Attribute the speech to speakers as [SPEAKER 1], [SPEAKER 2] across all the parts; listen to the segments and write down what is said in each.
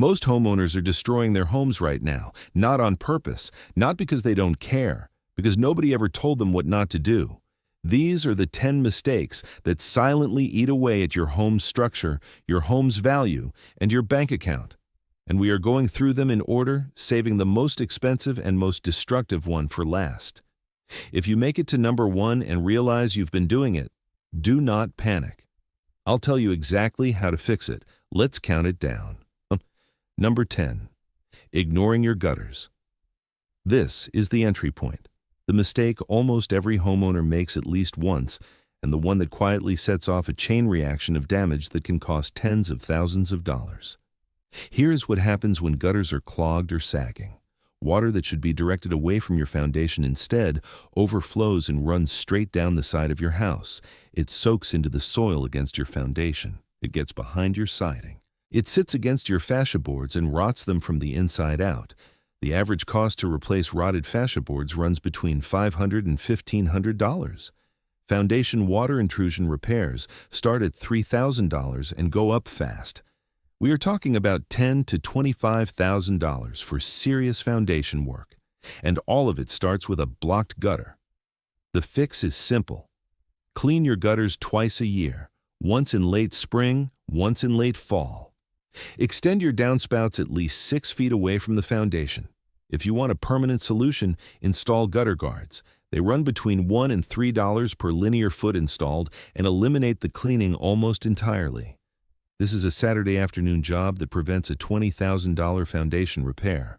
[SPEAKER 1] Most homeowners are destroying their homes right now, not on purpose, not because they don't care, because nobody ever told them what not to do. These are the 10 mistakes that silently eat away at your home's structure, your home's value, and your bank account. And we are going through them in order, saving the most expensive and most destructive one for last. If you make it to number 1 and realize you've been doing it, do not panic. I'll tell you exactly how to fix it. Let's count it down. Number 10. Ignoring your gutters. This is the entry point. The mistake almost every homeowner makes at least once, and the one that quietly sets off a chain reaction of damage that can cost tens of thousands of dollars. Here's what happens when gutters are clogged or sagging. Water that should be directed away from your foundation instead overflows and runs straight down the side of your house. It soaks into the soil against your foundation. It gets behind your siding. It sits against your fascia boards and rots them from the inside out. The average cost to replace rotted fascia boards runs between $500 and $1,500. Foundation water intrusion repairs start at $3,000 and go up fast. We are talking about $10,000 to $25,000 for serious foundation work, and all of it starts with a blocked gutter. The fix is simple. Clean your gutters twice a year, once in late spring, once in late fall. Extend your downspouts at least 6 feet away from the foundation. If you want a permanent solution, install gutter guards. They run between $1 and $3 per linear foot installed and eliminate the cleaning almost entirely. This is a Saturday afternoon job that prevents a $20,000 foundation repair.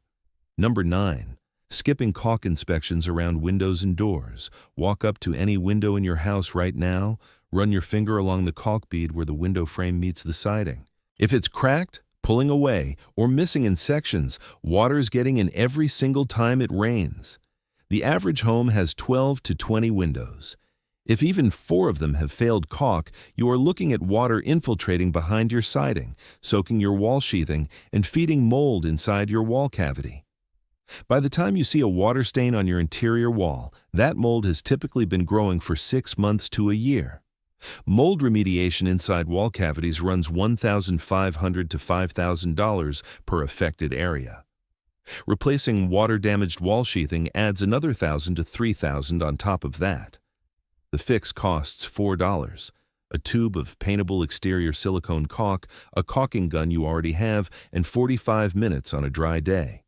[SPEAKER 1] Number 9. Skipping caulk inspections around windows and doors. Walk up to any window in your house right now, run your finger along the caulk bead where the window frame meets the siding. If it's cracked, pulling away, or missing in sections, water's getting in every single time it rains. The average home has 12 to 20 windows. If even 4 of them have failed caulk, you are looking at water infiltrating behind your siding, soaking your wall sheathing, and feeding mold inside your wall cavity. By the time you see a water stain on your interior wall, that mold has typically been growing for 6 months to a year. Mold remediation inside wall cavities runs $1,500 to $5,000 per affected area. Replacing water-damaged wall sheathing adds another $1,000 to $3,000 on top of that. The fix costs $4, a tube of paintable exterior silicone caulk, a caulking gun you already have, and 45 minutes on a dry day.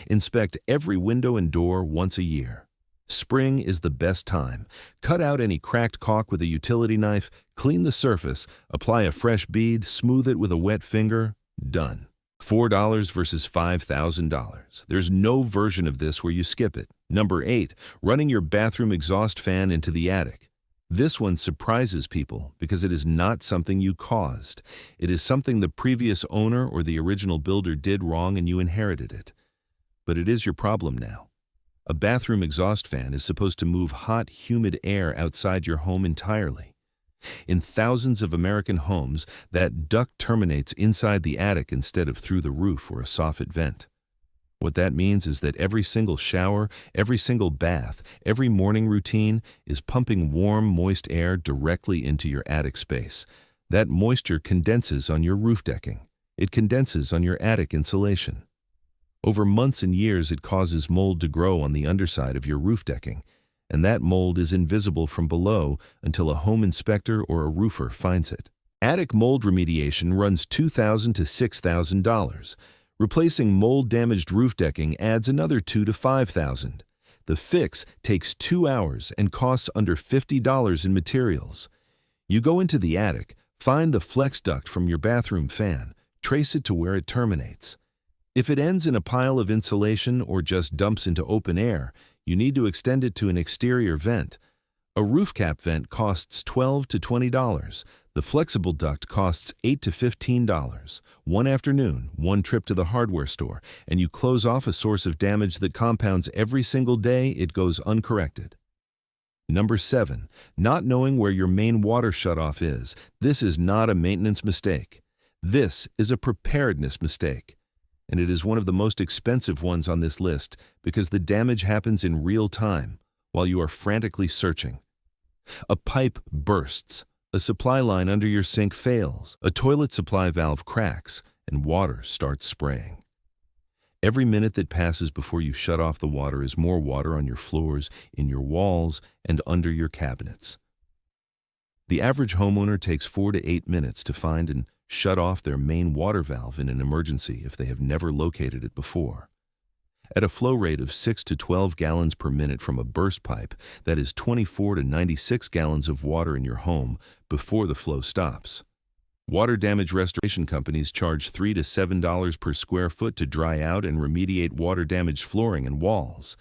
[SPEAKER 1] Inspect every window and door once a year. Spring is the best time. Cut out any cracked caulk with a utility knife, clean the surface, apply a fresh bead, smooth it with a wet finger. Done. $4 versus $5,000. There's no version of this where you skip it. Number 8. Running your bathroom exhaust fan into the attic. This one surprises people because it is not something you caused. It is something the previous owner or the original builder did wrong and you inherited it. But it is your problem now. A bathroom exhaust fan is supposed to move hot, humid air outside your home entirely. In thousands of American homes, that duct terminates inside the attic instead of through the roof or a soffit vent. What that means is that every single shower, every single bath, every morning routine is pumping warm, moist air directly into your attic space. That moisture condenses on your roof decking. It condenses on your attic insulation. Over months and years, it causes mold to grow on the underside of your roof decking, and that mold is invisible from below until a home inspector or a roofer finds it. Attic mold remediation runs $2,000 to $6,000. Replacing mold-damaged roof decking adds another $2,000 to $5,000. The fix takes 2 hours and costs under $50 in materials. You go into the attic, find the flex duct from your bathroom fan, trace it to where it terminates. If it ends in a pile of insulation or just dumps into open air, you need to extend it to an exterior vent. A roof cap vent costs $12 to $20. The flexible duct costs $8 to $15. One afternoon, one trip to the hardware store, and you close off a source of damage that compounds every single day it goes uncorrected. Number 7. Not knowing where your main water shutoff is. This is not a maintenance mistake. This is a preparedness mistake. And it is one of the most expensive ones on this list because the damage happens in real time while you are frantically searching. A pipe bursts, a supply line under your sink fails, a toilet supply valve cracks, and water starts spraying. Every minute that passes before you shut off the water is more water on your floors, in your walls, and under your cabinets. The average homeowner takes 4 to 8 minutes to find and shut off their main water valve in an emergency if they have never located it before. At a flow rate of 6 to 12 gallons per minute from a burst pipe, that is 24 to 96 gallons of water in your home before the flow stops. Water damage restoration companies charge $3 to $7 per square foot to dry out and remediate water-damaged flooring and walls.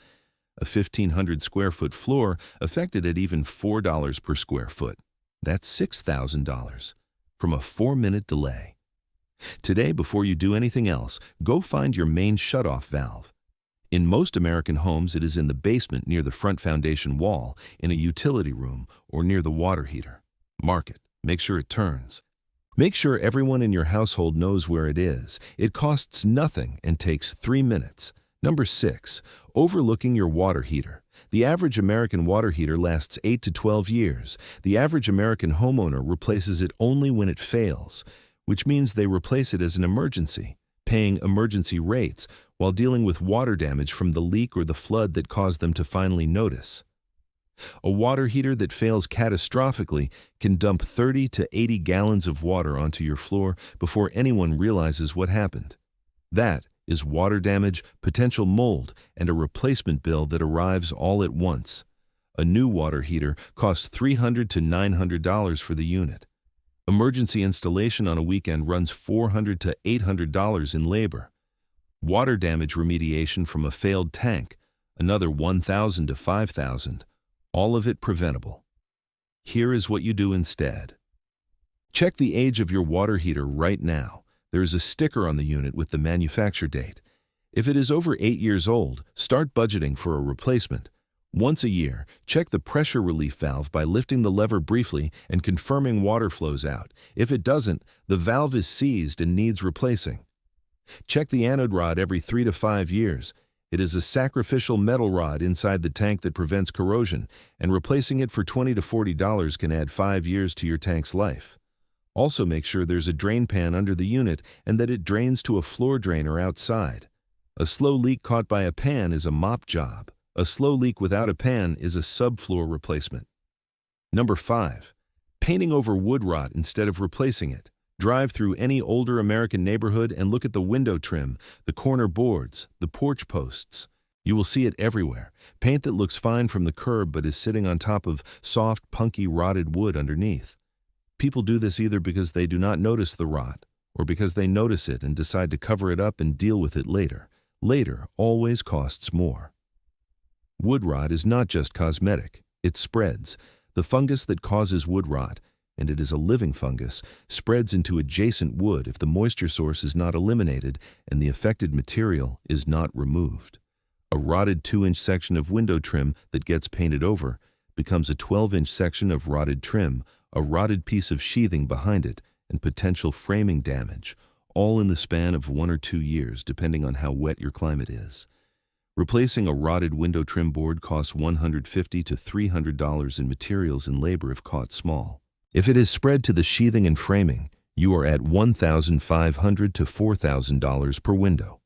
[SPEAKER 1] A 1,500 square foot floor affected at even $4 per square foot. That's $6,000 from a 4-minute delay. Today, before you do anything else, go find your main shutoff valve. In most American homes, it is in the basement near the front foundation wall, in a utility room, or near the water heater. Mark it. Make sure it turns. Make sure everyone in your household knows where it is. It costs nothing and takes 3 minutes. Number 6. Overlooking your water heater. The average American water heater lasts 8 to 12 years. The average American homeowner replaces it only when it fails, which means they replace it as an emergency, paying emergency rates while dealing with water damage from the leak or the flood that caused them to finally notice. A water heater that fails catastrophically can dump 30 to 80 gallons of water onto your floor before anyone realizes what happened. That is water damage, potential mold, and a replacement bill that arrives all at once. A new water heater costs $300 to $900 for the unit. Emergency installation on a weekend runs $400 to $800 in labor. Water damage remediation from a failed tank, another $1,000 to $5,000. All of it preventable. Here is what you do instead. Check the age of your water heater right now. There is a sticker on the unit with the manufacture date. If it is over 8 years old, start budgeting for a replacement. Once a year, check the pressure relief valve by lifting the lever briefly and confirming water flows out. If it doesn't, the valve is seized and needs replacing. Check the anode rod every 3 to 5 years. It is a sacrificial metal rod inside the tank that prevents corrosion, and replacing it for $20 to $40 can add 5 years to your tank's life. Also make sure there's a drain pan under the unit and that it drains to a floor drainer outside. A slow leak caught by a pan is a mop job. A slow leak without a pan is a subfloor replacement. Number 5. Painting over wood rot instead of replacing it. Drive through any older American neighborhood and look at the window trim, the corner boards, the porch posts. You will see it everywhere. Paint that looks fine from the curb but is sitting on top of soft, punky, rotted wood underneath. People do this either because they do not notice the rot, or because they notice it and decide to cover it up and deal with it later. Later always costs more. Wood rot is not just cosmetic. It spreads. The fungus that causes wood rot, and it is a living fungus, spreads into adjacent wood if the moisture source is not eliminated and the affected material is not removed. A rotted 2-inch section of window trim that gets painted over becomes a 12-inch section of rotted trim, a rotted piece of sheathing behind it, and potential framing damage, all in the span of 1 or 2 years, depending on how wet your climate is. Replacing a rotted window trim board costs $150 to $300 in materials and labor if caught small. If it is spread to the sheathing and framing, you are at $1,500 to $4,000 per window.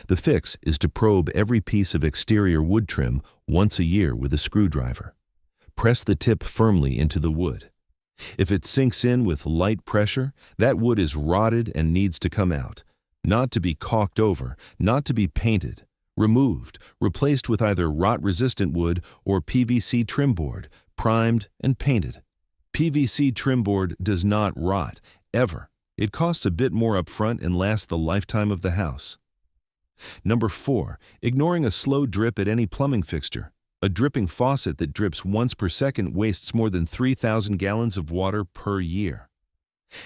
[SPEAKER 1] The fix is to probe every piece of exterior wood trim once a year with a screwdriver. Press the tip firmly into the wood. If it sinks in with light pressure, that wood is rotted and needs to come out, not to be caulked over, not to be painted, removed, replaced with either rot-resistant wood or PVC trim board, primed and painted. PVC trim board does not rot, ever. It costs a bit more up front and lasts the lifetime of the house. Number 4. Ignoring a slow drip at any plumbing fixture. A dripping faucet that drips once per second wastes more than 3,000 gallons of water per year.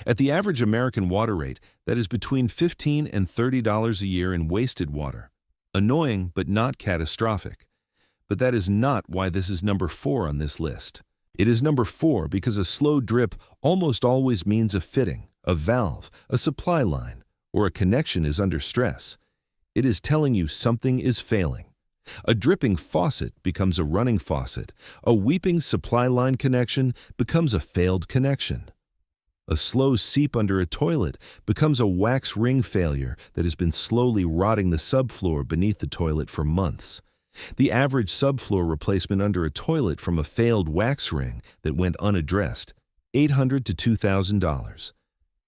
[SPEAKER 1] At the average American water rate, that is between $15 and $30 a year in wasted water. Annoying, but not catastrophic. But that is not why this is number 4 on this list. It is number 4 because a slow drip almost always means a fitting, a valve, a supply line, or a connection is under stress. It is telling you something is failing. A dripping faucet becomes a running faucet. A weeping supply line connection becomes a failed connection. A slow seep under a toilet becomes a wax ring failure that has been slowly rotting the subfloor beneath the toilet for months. The average subfloor replacement under a toilet from a failed wax ring that went unaddressed, $800 to $2,000.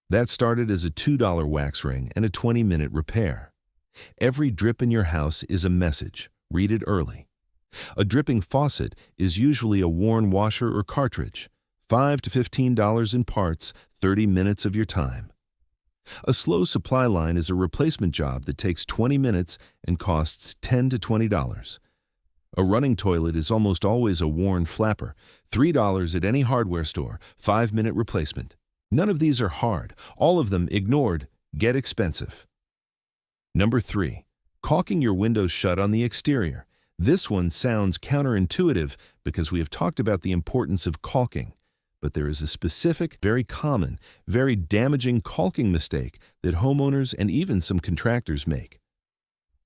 [SPEAKER 1] That started as a $2 wax ring and a 20-minute repair. Every drip in your house is a message. Read it early. A dripping faucet is usually a worn washer or cartridge. $5 to $15 in parts, 30 minutes of your time. A slow supply line is a replacement job that takes 20 minutes and costs $10 to $20. A running toilet is almost always a worn flapper, $3 at any hardware store, 5-minute replacement. None of these are hard. All of them, ignored, get expensive. Number 3. Caulking your windows shut on the exterior. This one sounds counterintuitive because we have talked about the importance of caulking, but there is a specific, very common, very damaging caulking mistake that homeowners and even some contractors make.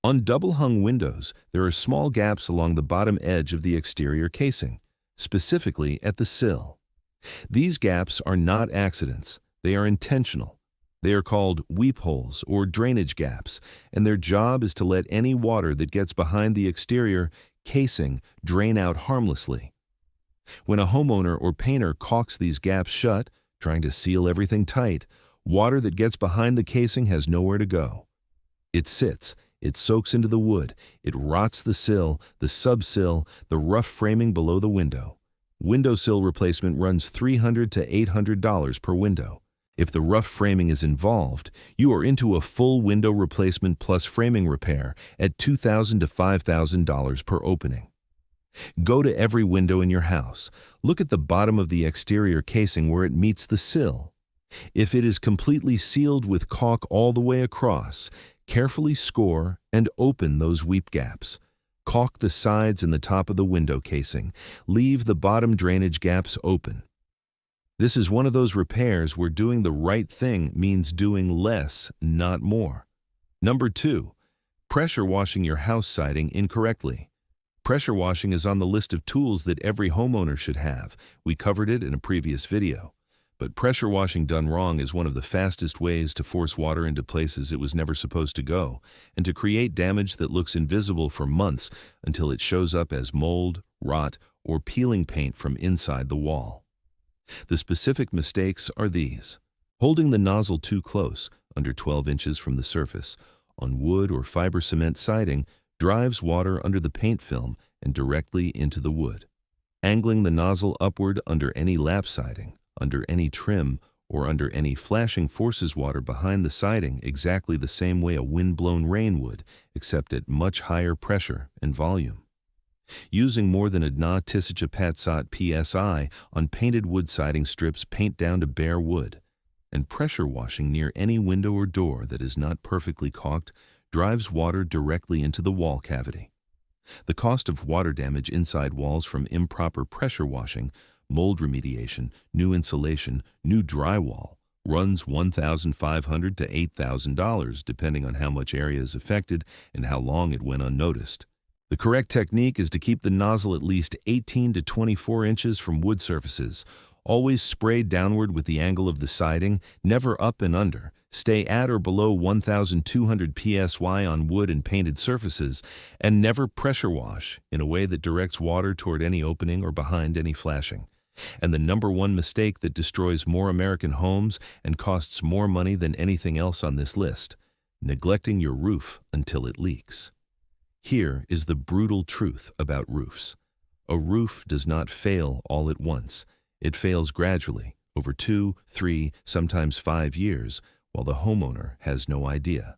[SPEAKER 1] On double-hung windows, there are small gaps along the bottom edge of the exterior casing, specifically at the sill. These gaps are not accidents, they are intentional. They are called weep holes or drainage gaps, and their job is to let any water that gets behind the exterior casing drain out harmlessly. When a homeowner or painter caulks these gaps shut, trying to seal everything tight, water that gets behind the casing has nowhere to go. It sits, it soaks into the wood, it rots the sill, the subsill, the rough framing below the window. Windowsill replacement runs $300 to $800 per window. If the rough framing is involved, you are into a full window replacement plus framing repair at $2,000 to $5,000 per opening. Go to every window in your house. Look at the bottom of the exterior casing where it meets the sill. If it is completely sealed with caulk all the way across, carefully score and open those weep gaps. Caulk the sides and the top of the window casing. Leave the bottom drainage gaps open. This is one of those repairs where doing the right thing means doing less, not more. Number 2, pressure washing your house siding incorrectly. Pressure washing is on the list of tools that every homeowner should have. We covered it in a previous video. But pressure washing done wrong is one of the fastest ways to force water into places it was never supposed to go, and to create damage that looks invisible for months until it shows up as mold, rot, or peeling paint from inside the wall. The specific mistakes are these: holding the nozzle too close, under 12 inches from the surface, on wood or fiber cement siding drives water under the paint film and directly into the wood. Angling the nozzle upward under any lap siding, under any trim, or under any flashing forces water behind the siding exactly the same way a wind-blown rain would, except at much higher pressure and volume. Using more than a na tisicha patsat psi on painted wood siding strips paint down to bare wood, and pressure washing near any window or door that is not perfectly caulked drives water directly into the wall cavity. The cost of water damage inside walls from improper pressure washing, mold remediation, new insulation, new drywall runs $1,500 to $8,000 depending on how much area is affected and how long it went unnoticed. The correct technique is to keep the nozzle at least 18 to 24 inches from wood surfaces. Always spray downward with the angle of the siding, never up and under. Stay at or below 1,200 psi on wood and painted surfaces, and never pressure wash in a way that directs water toward any opening or behind any flashing. And the number one mistake that destroys more American homes and costs more money than anything else on this list: neglecting your roof until it leaks. Here is the brutal truth about roofs. A roof does not fail all at once. It fails gradually, over 2, 3, sometimes 5 years, while the homeowner has no idea.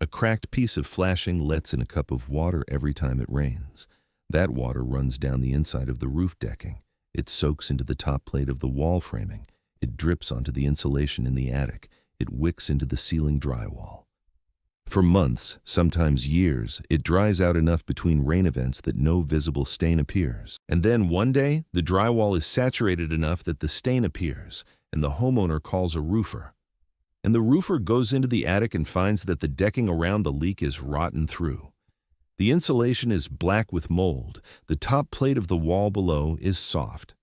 [SPEAKER 1] A cracked piece of flashing lets in a cup of water every time it rains. That water runs down the inside of the roof decking. It soaks into the top plate of the wall framing. It drips onto the insulation in the attic. It wicks into the ceiling drywall. For months, sometimes years, it dries out enough between rain events that no visible stain appears. And then one day, the drywall is saturated enough that the stain appears, and the homeowner calls a roofer. And the roofer goes into the attic and finds that the decking around the leak is rotten through. The insulation is black with mold. The top plate of the wall below is soft.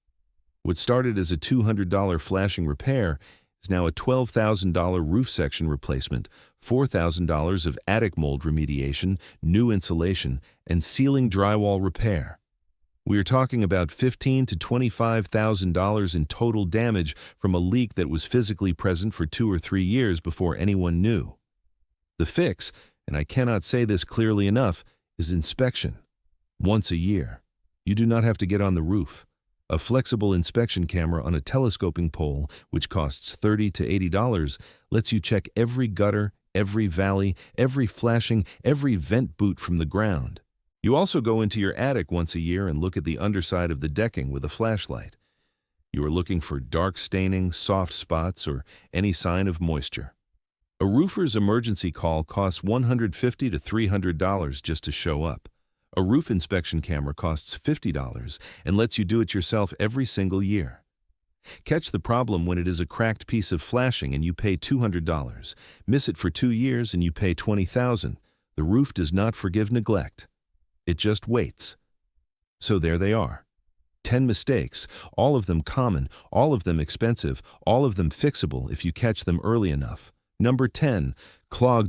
[SPEAKER 1] What started as a $200 flashing repair is now a $12,000 roof section replacement, $4,000 of attic mold remediation, new insulation, and ceiling drywall repair. We are talking about $15,000 to $25,000 in total damage from a leak that was physically present for 2 or 3 years before anyone knew. The fix, and I cannot say this clearly enough, is inspection. Once a year. You do not have to get on the roof. A flexible inspection camera on a telescoping pole, which costs $30 to $80, lets you check every gutter, every valley, every flashing, every vent boot from the ground. You also go into your attic once a year and look at the underside of the decking with a flashlight. You are looking for dark staining, soft spots, or any sign of moisture. A roofer's emergency call costs $150 to $300 just to show up. A roof inspection camera costs $50 and lets you do it yourself every single year. Catch the problem when it is a cracked piece of flashing and you pay $200. Miss it for 2 years and you pay $20,000. The roof does not forgive neglect. It just waits. So there they are. 10 mistakes, all of them common, all of them expensive, all of them fixable if you catch them early enough. Number 10, clogged